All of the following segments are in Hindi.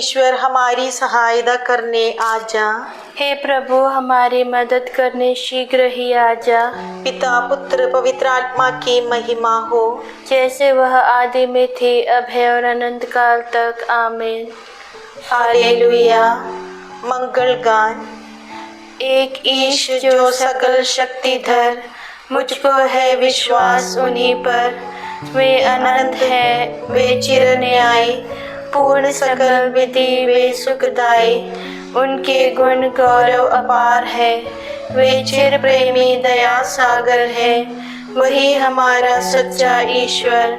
ईश्वर हमारी सहायता करने आजा। हे प्रभु हमारी मदद करने शीघ्र ही आजा। पिता पुत्र पवित्र आत्मा की महिमा हो, जैसे वह आदि में थी अब है और अनंत काल तक। आमीन। हालेलुया। मंगल गान। एक ईश जो सकल शक्तिधर, मुझको है विश्वास उन्हीं पर। वे अनंत है, वे चिर न्यायी, पूर्ण सकल विधि वे सुखदाई। उनके गुण गौरव अपार है, वे चिर प्रेमी दया सागर है। वही हमारा सच्चा ईश्वर,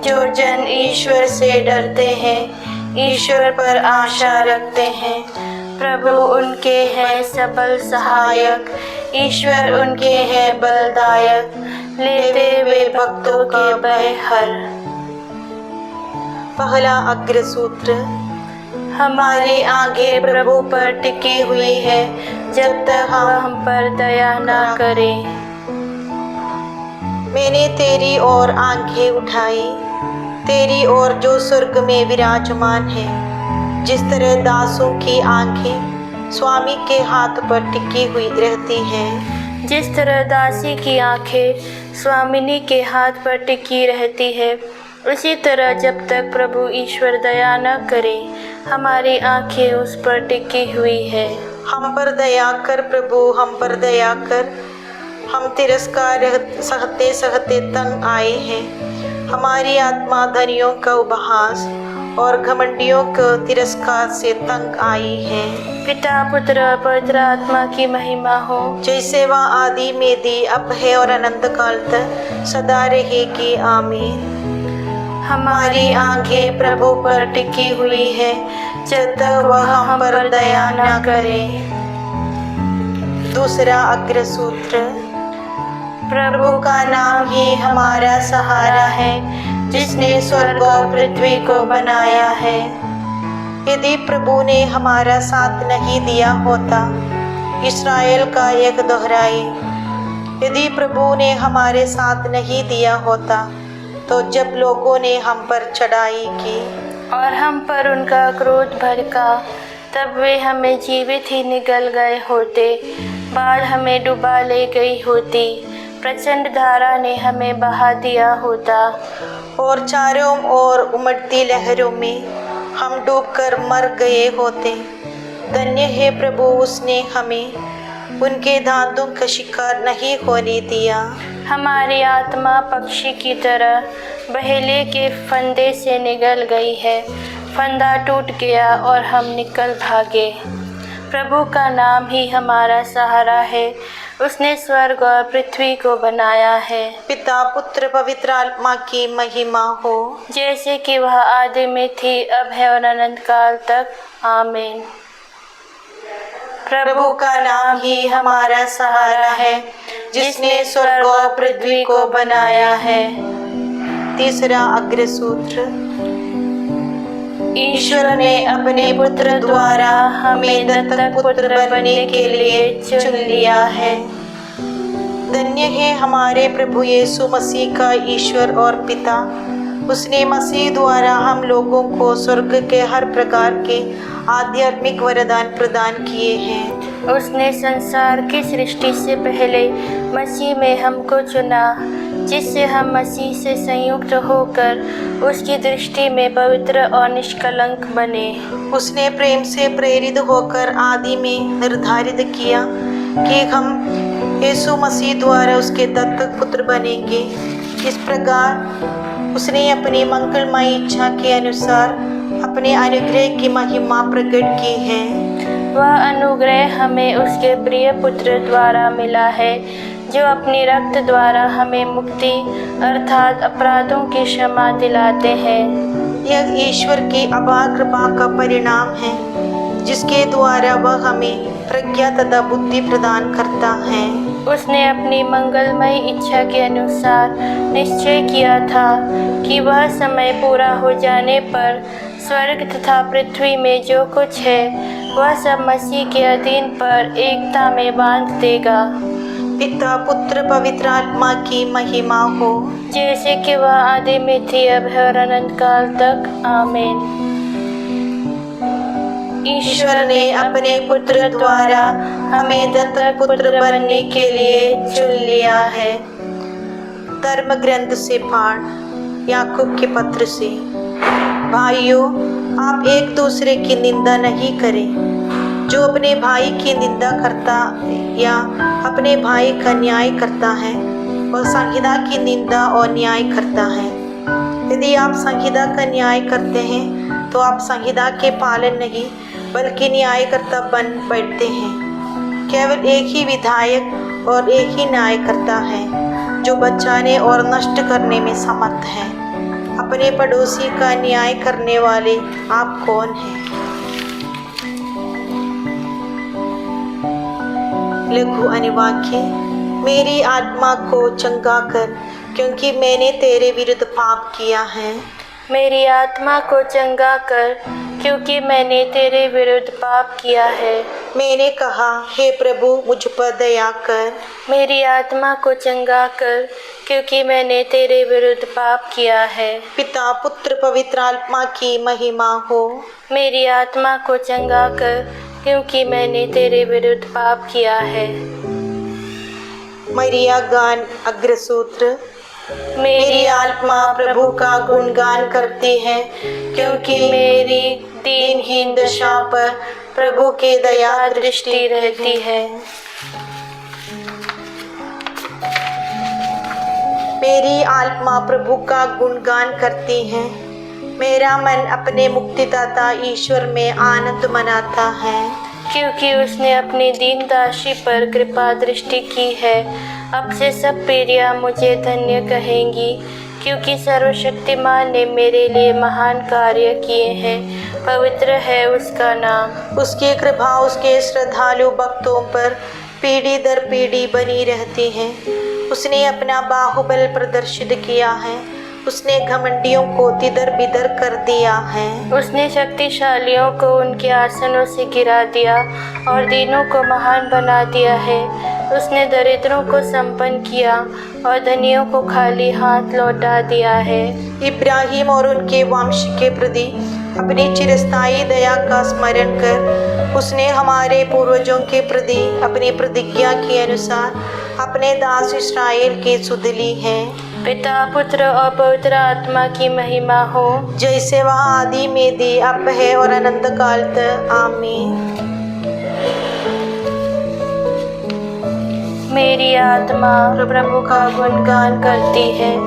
जो जन ईश्वर से डरते हैं, ईश्वर पर आशा रखते हैं। प्रभु उनके हैं सबल सहायक, ईश्वर उनके हैं बलदायक। लेते वे भक्तों के भय हर। पहला अग्रसूत्र। हमारी आंखें प्रभु पर टिकी हुई है, जब तक हम पर दया ना करे। मैंने तेरी ओर आंखें उठाई, तेरी ओर जो स्वर्ग में विराजमान है। जिस तरह दासों की आंखें स्वामी के हाथ पर टिकी हुई रहती हैं, जिस तरह दासी की आंखें स्वामिनी के हाथ पर टिकी रहती है, उसी तरह जब तक प्रभु ईश्वर दया न करे, हमारी आंखें उस पर टिकी हुई है। हम पर दया कर प्रभु, हम पर दया कर। हम तिरस्कार सहते सहते तंग आए हैं। हमारी आत्मा धनियों का उपहास और घमंडियों को तिरस्कार से तंग आई है। पिता पुत्र पवित्र आत्मा की महिमा हो, जैसे वह आदि में दी अब है और अनंत काल तक सदा रहेगी। आमीन। हमारी आंखें प्रभु पर टिकी हुई है, जब तक वह हम पर दया न करे। दूसरा अग्रसूत्र। प्रभु का नाम ही हमारा सहारा है, जिसने स्वर्ग और पृथ्वी को बनाया है। यदि प्रभु ने हमारा साथ नहीं दिया होता, इस्राएल का एक दोहराई। यदि प्रभु ने हमारे साथ नहीं दिया होता, तो जब लोगों ने हम पर चढ़ाई की और हम पर उनका क्रोध भड़का, तब वे हमें जीवित ही निगल गए होते। बाढ़ हमें डुबा ले गई होती, प्रचंड धारा ने हमें बहा दिया होता। और चारों ओर उमड़ती लहरों में हम डूबकर मर गए होते। धन्य है प्रभु, उसने हमें उनके दांतों का शिकार नहीं होने दिया। हमारी आत्मा पक्षी की तरह बहेले के फंदे से निगल गई है। फंदा टूट गया और हम निकल भागे। प्रभु का नाम ही हमारा सहारा है, उसने स्वर्ग और पृथ्वी को बनाया है। पिता पुत्र पवित्र आत्मा की महिमा हो, जैसे कि वह आदि में थी अब है और अनंत काल तक। आमीन। प्रभु का नाम ही हमारा सहारा है, जिसने स्वर्ग और पृथ्वी को बनाया है। तीसरा अग्रसूत्र। ईश्वर ने अपने पुत्र द्वारा हमें दत्तक पुत्र बनने के लिए चुन लिया है। धन्य है हमारे प्रभु यीशु मसीह का ईश्वर और पिता। उसने मसीह द्वारा हम लोगों को स्वर्ग के हर प्रकार के आध्यात्मिक वरदान प्रदान किए हैं। उसने संसार की सृष्टि से पहले मसीह में हमको चुना, जिससे हम मसीह से संयुक्त होकर उसकी दृष्टि में पवित्र और निष्कलंक बने। उसने प्रेम से प्रेरित होकर आदि में निर्धारित किया कि हम यीशु मसीह द्वारा उसके दत्तक पुत्र बनेंगे। इस प्रकार उसने अपनी मंगलमय इच्छा के अनुसार अपने अनुग्रह की महिमा प्रकट की है। वह अनुग्रह हमें उसके प्रिय पुत्र द्वारा मिला है, जो अपने रक्त द्वारा हमें मुक्ति अर्थात अपराधों की क्षमा दिलाते हैं। यह ईश्वर की अपार कृपा का परिणाम है, जिसके द्वारा वह हमें प्रज्ञा तथा बुद्धि प्रदान करता है। उसने अपनी मंगलमय इच्छा के अनुसार निश्चय किया था कि वह समय पूरा हो जाने पर स्वर्ग तथा पृथ्वी में जो कुछ है, वह सब मसीह के अधीन पर एकता में बांध देगा। पिता पुत्र पवित्र आत्मा की महिमा हो, जैसे कि वह आदि में थी अब है और अनंत काल तक। आमीन। ईश्वर ने अपने पुत्र द्वारा हमें दत्तक पुत्र बनने के लिए चुन लिया है। धर्म ग्रंथ से पाठ। याकूब के पत्र से। भाइयों, आप एक दूसरे की निंदा नहीं करें। जो अपने भाई की निंदा करता या अपने भाई का न्याय करता है वह संहिता की निंदा और न्याय करता है। यदि आप संहिता का न्याय करते हैं तो आप संहिता के पालन नहीं बल्कि न्यायकर्ता बन बैठते हैं। केवल एक ही विधायक और एक ही न्यायकर्ता है जो बचाने और नष्ट करने में समर्थ है। अपने पड़ोसी का न्याय करने वाले आप कौन हैं? लघु अनुवाक्य। मेरी आत्मा को चंगा कर, क्योंकि मैंने तेरे विरुद्ध पाप किया है। मेरी आत्मा को चंगा कर, क्योंकि मैंने तेरे विरुद्ध पाप किया है। मैंने कहा, हे प्रभु मुझ पर दया कर। मेरी आत्मा को चंगा कर, क्योंकि मैंने तेरे विरुद्ध पाप किया है। पिता पुत्र पवित्र आत्मा की महिमा हो। मेरी आत्मा को चंगा कर, क्योंकि मैंने तेरे विरुद्ध पाप किया है। मरिया गान अग्रसूत्र। मेरी आत्मा प्रभु का गुणगान करती है, क्योंकि मेरी दीनहीन दशा पर प्रभु की दया दृष्टि रहती है। मेरी आत्मा प्रभु का गुणगान करती है। मेरा मन अपने मुक्तिदाता ईश्वर में आनंद मनाता है, क्योंकि उसने अपनी दीन दासी पर कृपा दृष्टि की है। अब से सब पीढ़ियाँ मुझे धन्य कहेंगी, क्योंकि सर्वशक्तिमान ने मेरे लिए महान कार्य किए हैं। पवित्र है उसका नाम। उसकी कृपा उसके श्रद्धालु भक्तों पर पीढ़ी दर पीढ़ी बनी रहती है। उसने अपना बाहुबल प्रदर्शित किया है। उसने घमंडियों को तितर बितर कर दिया है। उसने शक्तिशालियों को उनके आसनों से गिरा दिया और दीनों को महान बना दिया है। उसने दरिद्रों को संपन्न किया और धनियों को खाली हाथ लौटा दिया है। इब्राहिम और उनके वंश के प्रति अपनी चिरस्थायी दया का स्मरण कर उसने हमारे पूर्वजों के प्रति अपनी प्रतिज्ञा के अनुसार अपने दास इस्राएल की सुध ली है। पिता पुत्र और पवित्र आत्मा की महिमा हो, जैसे वह आदि में थी, अब है और अनंत काल तक। आमीन। मेरी आत्मा प्रभु का गुणगान करती है,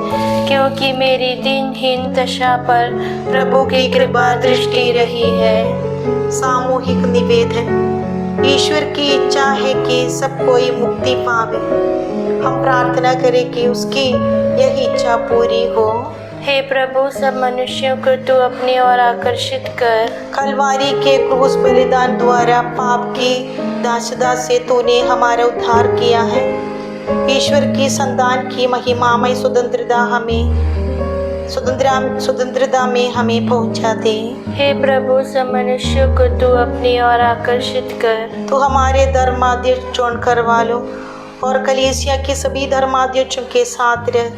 क्योंकि मेरी दीनहीन दशा पर प्रभु की कृपा दृष्टि रही है। सामूहिक निवेदन। ईश्वर की इच्छा है कि सब कोई मुक्ति पावे। हम प्रार्थना करें कि उसकी यह इच्छा पूरी हो। हे प्रभु, सब मनुष्यों को तू अपनी ओर आकर्षित कर। कलवारी के क्रूस बलिदान द्वारा पाप की दासता से तूने हमारा उद्धार किया है। ईश्वर की संतान की महिमामय स्वतंत्रता में हमें पहुंचा दे। हे प्रभु, सब मनुष्यों को तू अपनी ओर आकर्षित कर। तो हमारे धर्माध्यक्ष चुन करवा लो और कलीसिया के सभी धर्माध्यक्षों के साथ रह।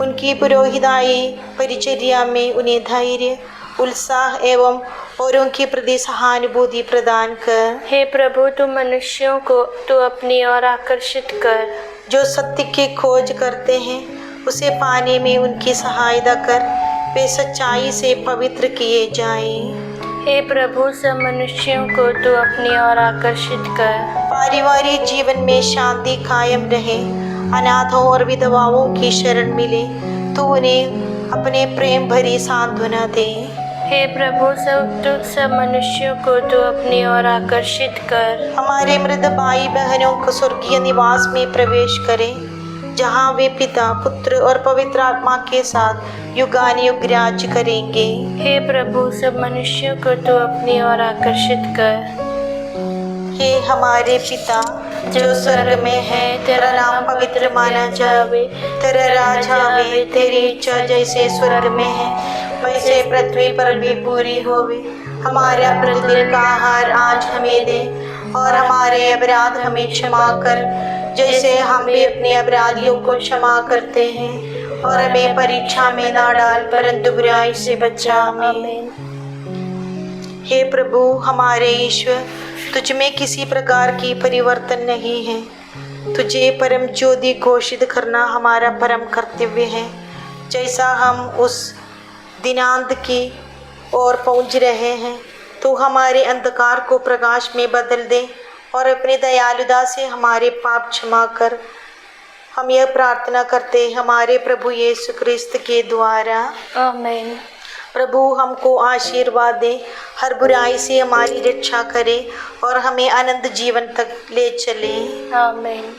उनकी पुरोहिताई परिचर्या में उन्हें धैर्य, उत्साह एवं औरों के प्रति सहानुभूति प्रदान कर। हे प्रभु, तू मनुष्यों को तू अपनी ओर आकर्षित कर। जो सत्य की खोज करते हैं उसे पाने में उनकी सहायता कर, वे सच्चाई से पवित्र किए जाएं। हे प्रभु, सब मनुष्यों को तू अपनी ओर आकर्षित कर। पारिवारिक जीवन में शांति कायम रहे, अनाथों और विधवाओं की शरण मिले, तो उन्हें अपने प्रेम भरी सांत्वना दे। हे प्रभु, सब मनुष्यों को तू अपनी ओर आकर्षित कर। हमारे मृत भाई बहनों को स्वर्गीय निवास में प्रवेश करें, जहाँ वे पिता पुत्र और पवित्र आत्मा के साथ युगानुयुग राज्य करेंगे। हे प्रभु, सब मनुष्यों को तू अपनी ओर आकर्षित कर। हे हमारे पिता जो स्वर्ग में है, तेरा नाम पवित्र माना जावे, तेरा राज आवे, तेरी इच्छा जैसे स्वर्ग में है वैसे पृथ्वी पर भी पूरी होवे। हमारा प्रतिदिन का आहार आज हमें दे, और हमारे अपराध हमें क्षमा कर, जैसे हम भी अपने अपराधियों को क्षमा करते हैं, और हमें परीक्षा में ना डाल परंतु बुराई से बचा। आमीन। हे प्रभु हमारे ईश्वर, तुझ में किसी प्रकार की परिवर्तन नहीं है। तुझे परम ज्योति घोषित करना हमारा परम कर्तव्य है। जैसा हम उस दिनांत की ओर पहुँच रहे हैं, तो हमारे अंधकार को प्रकाश में बदल दे और अपनी दयालुता से हमारे पाप क्षमा कर। हम यह प्रार्थना करते हमारे प्रभु यीशु क्रिस्त के द्वारा। आमीन। प्रभु हमको आशीर्वाद दे, हर बुराई से हमारी रक्षा करे और हमें अनंत जीवन तक ले चले। आमीन।